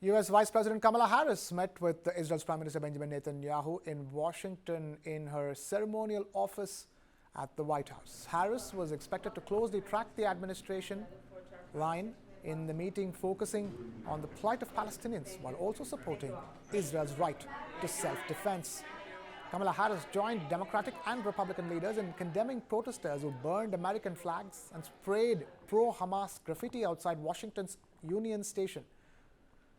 U.S. Vice President Kamala Harris met with Israel's Prime Minister Benjamin Netanyahu in Washington in her ceremonial office at the White House. Harris was expected to closely track the administration line in the meeting, focusing on the plight of Palestinians while also supporting Israel's right to self-defense. Kamala Harris joined Democratic and Republican leaders in condemning protesters who burned American flags and sprayed pro-Hamas graffiti outside Washington's Union Station,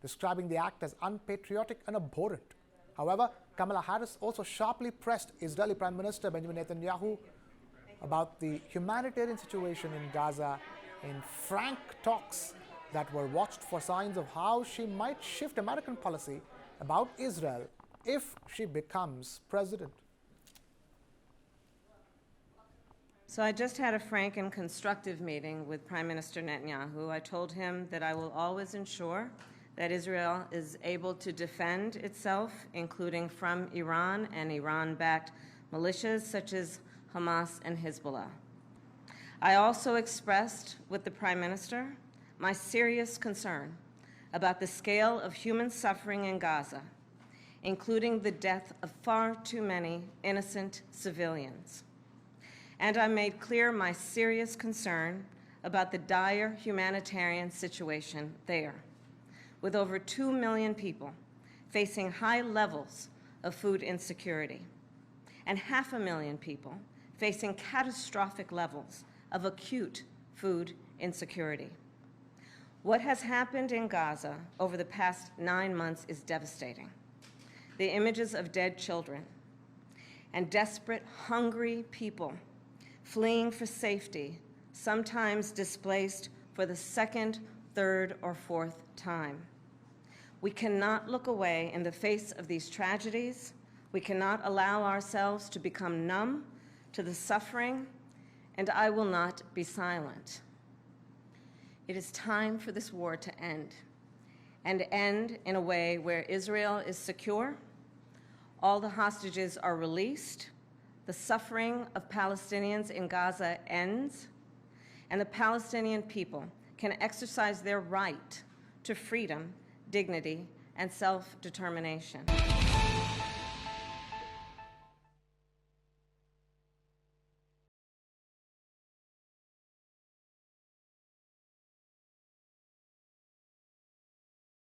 describing the act as unpatriotic and abhorrent. However, Kamala Harris also sharply pressed Israeli Prime Minister Benjamin Netanyahu about the humanitarian situation in Gaza in frank talks that were watched for signs of how she might shift American policy about Israel if she becomes president. So I just had a frank and constructive meeting with Prime Minister Netanyahu. I told him that I will always ensure that Israel is able to defend itself, including from Iran and Iran-backed militias such as Hamas and Hezbollah. I also expressed with the Prime Minister my serious concern about the scale of human suffering in Gaza, including the death of far too many innocent civilians. And I made clear my serious concern about the dire humanitarian situation there, with over 2 million people facing high levels of food insecurity, and 500,000 people facing catastrophic levels of acute food insecurity. What has happened in Gaza over the past 9 months is devastating. The images of dead children and desperate, hungry people fleeing for safety, sometimes displaced for the second, third, or fourth time. We cannot look away in the face of these tragedies. We cannot allow ourselves to become numb to the suffering, and I will not be silent. It is time for this war to end, and end in a way where Israel is secure, all the hostages are released, the suffering of Palestinians in Gaza ends, and the Palestinian people can exercise their right to freedom, dignity, and self-determination.